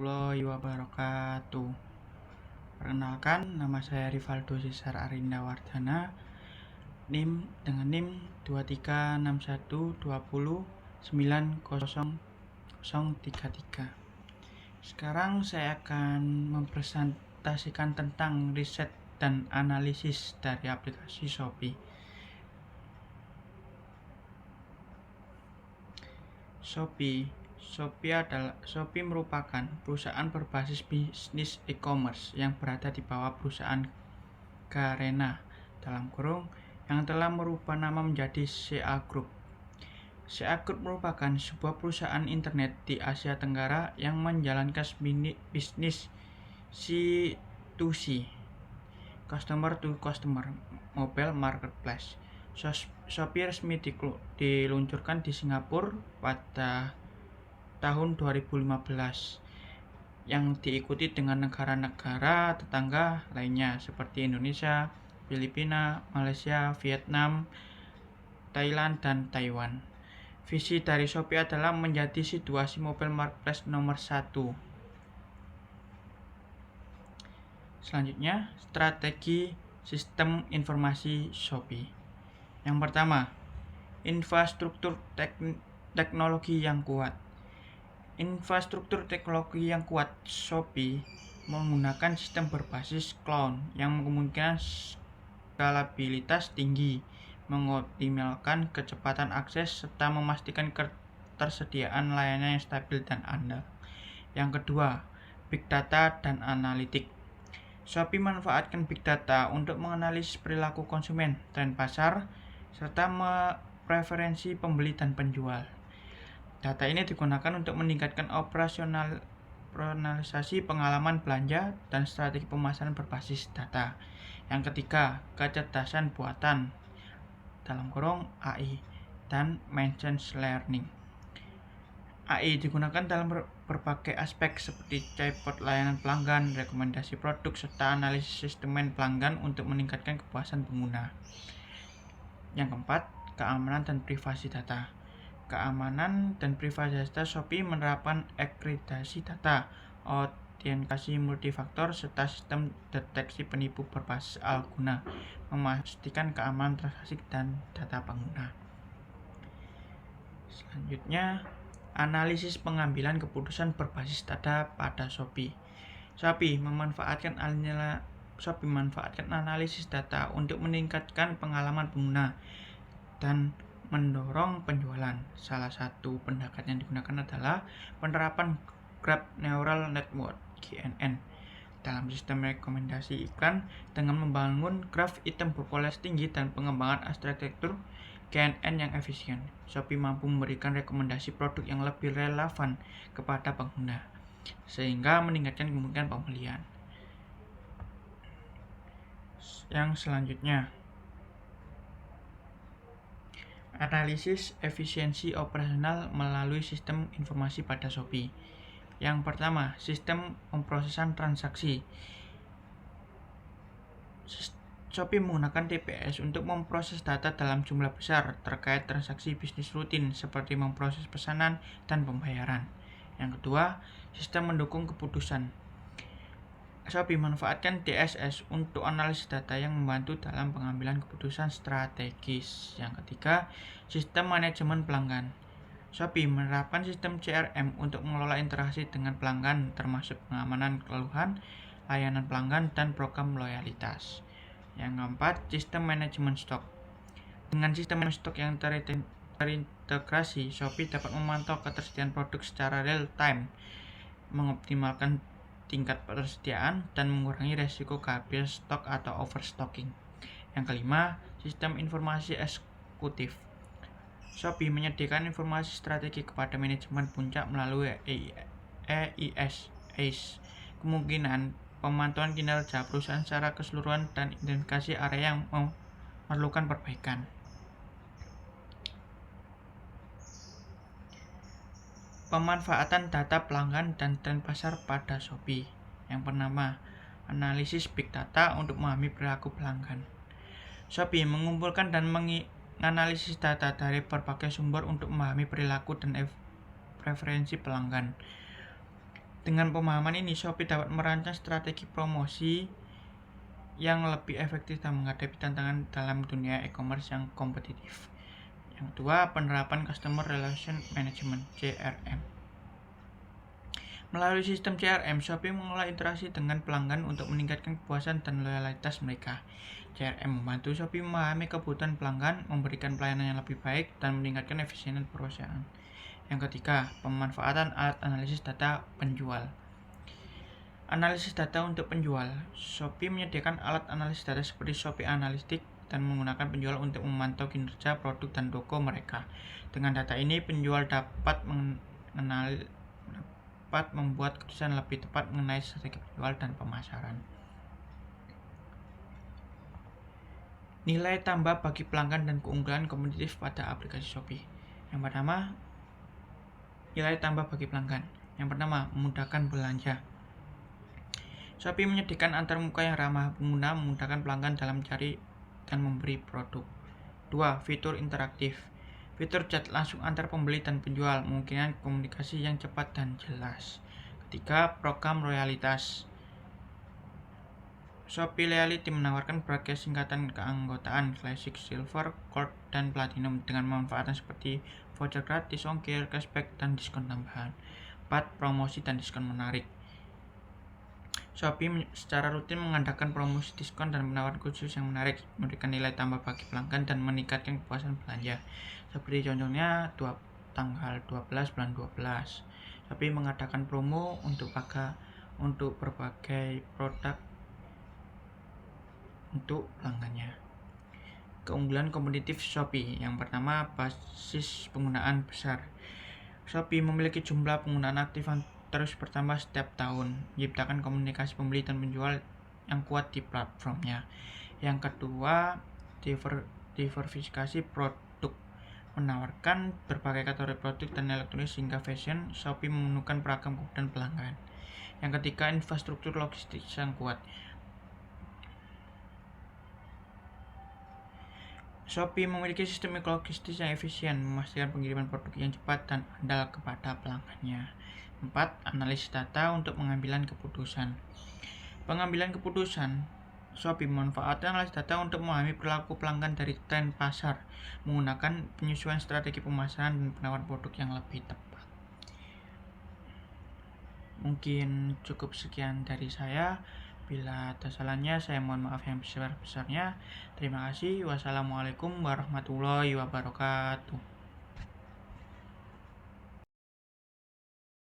warahmatullahi wabarakatuh. Perkenalkan, nama saya Rivaldo Cesar Arinda Wardana, NIM dengan NIM 236120900033. Sekarang saya akan mempresentasikan tentang riset dan analisis dari aplikasi Shopee. Shopee merupakan perusahaan berbasis bisnis e-commerce yang berada di bawah perusahaan Garena yang telah merubah nama menjadi CA Group. CA Group merupakan sebuah perusahaan internet di Asia Tenggara yang menjalankan bisnis C2C, customer to customer, mobile marketplace. Shopee resmi diluncurkan di Singapura pada tahun 2015 yang diikuti dengan negara-negara tetangga lainnya seperti Indonesia, Filipina, Malaysia, Vietnam, Thailand, dan Taiwan. Visi dari Shopee adalah menjadi situasi mobile marketplace nomor 1. Selanjutnya, strategi sistem informasi Shopee. Yang pertama, infrastruktur teknologi yang kuat. Infrastruktur teknologi yang kuat Shopee menggunakan sistem berbasis cloud yang memungkinkan skalabilitas tinggi, mengoptimalkan kecepatan akses, serta memastikan ketersediaan layanan yang stabil dan andal. Yang kedua, Big Data dan Analitik. Shopee memanfaatkan Big Data untuk menganalisis perilaku konsumen, tren pasar, serta preferensi pembeli dan penjual. Data ini digunakan untuk meningkatkan operasionalisasi pengalaman belanja dan strategi pemasaran berbasis data. Yang ketiga, kecerdasan buatan (AI) dan machine learning. AI digunakan dalam berbagai aspek seperti chatbot layanan pelanggan, rekomendasi produk, serta analisis sistem pelanggan untuk meningkatkan kepuasan pengguna. Yang keempat, keamanan dan privasi data. Keamanan dan privasi data Shopee menerapkan akreditasi data, autentikasi multifaktor, serta sistem deteksi penipu berbasis algona, memastikan keamanan transaksi dan data pengguna. Selanjutnya, analisis pengambilan keputusan berbasis data pada Shopee. Shopee memanfaatkan analisis data untuk meningkatkan pengalaman pengguna dan mendorong penjualan. Salah satu pendekatan yang digunakan adalah penerapan Graph Neural Network (GNN) dalam sistem rekomendasi iklan dengan membangun graf item berkualitas tinggi dan pengembangan arsitektur GNN yang efisien. Shopee mampu memberikan rekomendasi produk yang lebih relevan kepada pengguna, sehingga meningkatkan kemungkinan pembelian. Yang selanjutnya, analisis efisiensi operasional melalui sistem informasi pada Shopee. Yang pertama, sistem pemrosesan transaksi. Shopee menggunakan TPS untuk memproses data dalam jumlah besar terkait transaksi bisnis rutin seperti memproses pesanan dan pembayaran. Yang kedua, sistem mendukung keputusan. Shopee memanfaatkan DSS untuk analisis data yang membantu dalam pengambilan keputusan strategis. Yang ketiga, sistem manajemen pelanggan. Shopee menerapkan sistem CRM untuk mengelola interaksi dengan pelanggan, termasuk pengamanan keluhan, layanan pelanggan, dan program loyalitas. Yang keempat, sistem manajemen stok. Dengan sistem stok yang terintegrasi, Shopee dapat memantau ketersediaan produk secara real time, mengoptimalkan tingkat persediaan, dan mengurangi resiko kehabisan stok atau overstocking. Yang kelima, sistem informasi eksekutif. Shopee menyediakan informasi strategi kepada manajemen puncak melalui EIS, kemungkinan pemantauan kinerja perusahaan secara keseluruhan, dan identifikasi area yang memerlukan perbaikan. Pemanfaatan data pelanggan dan tren pasar pada Shopee. Yang pertama, analisis Big Data untuk memahami perilaku pelanggan. Shopee mengumpulkan dan menganalisis data dari berbagai sumber untuk memahami perilaku dan preferensi pelanggan. Dengan pemahaman ini, Shopee dapat merancang strategi promosi yang lebih efektif dan menghadapi tantangan dalam dunia e-commerce yang kompetitif. Yang kedua, penerapan Customer Relation Management (CRM). Melalui sistem CRM, Shopee mengelola interaksi dengan pelanggan untuk meningkatkan kepuasan dan loyalitas mereka. CRM membantu Shopee memahami kebutuhan pelanggan, memberikan pelayanan yang lebih baik, dan meningkatkan efisiensi perusahaan. Yang ketiga, pemanfaatan alat analisis data penjual. Analisis data untuk penjual. Shopee menyediakan alat analisis data seperti Shopee Analytics dan menggunakan penjual untuk memantau kinerja produk dan toko mereka. Dengan data ini, penjual dapat membuat keputusan lebih tepat mengenai strategi penjual dan pemasaran. Nilai tambah bagi pelanggan dan keunggulan kompetitif pada aplikasi Shopee. Yang pertama, nilai tambah bagi pelanggan. Yang pertama, memudahkan belanja. Shopee menyediakan antarmuka yang ramah pengguna, memudahkan pelanggan dalam mencari dan memberi produk. 2. Fitur interaktif. Fitur chat langsung antar pembeli dan penjual, memungkinkan komunikasi yang cepat dan jelas. Ketiga, program loyalitas. Shopee Loyalty menawarkan berbagai singkatan keanggotaan Classic, Silver, Gold, dan Platinum dengan manfaat seperti voucher gratis, ongkir, cashback, dan diskon tambahan. 4. Promosi dan diskon menarik. Shopee secara rutin mengadakan promosi diskon dan penawaran khusus yang menarik, memberikan nilai tambah bagi pelanggan dan meningkatkan kepuasan belanja. Seperti contohnya tanggal 12 bulan 12. Shopee mengadakan promo untuk berbagai produk untuk pelanggannya. Keunggulan kompetitif Shopee. Yang pertama, basis penggunaan besar. Shopee memiliki jumlah penggunaan aktif yang terus bertambah setiap tahun, menciptakan komunikasi pembeli dan penjual yang kuat di platformnya. Yang kedua, diversifikasi produk. Menawarkan berbagai kategori produk dan elektronik hingga fashion, Shopee memenuhkan beragam kebutuhan pelanggan. Yang ketiga, infrastruktur logistik yang kuat. Shopee memiliki sistem logistik yang efisien, memastikan pengiriman produk yang cepat dan andal kepada pelanggannya. 4. Analisis data untuk pengambilan keputusan. Pengambilan keputusan. Shopee memanfaatkan analisis data untuk memahami perilaku pelanggan dari tren pasar, menggunakan penyesuaian strategi pemasaran dan penawaran produk yang lebih tepat. Mungkin cukup sekian dari saya. Bila ada salahnya, saya mohon maaf yang besar-besarnya. Terima kasih. Wassalamualaikum warahmatullahi wabarakatuh.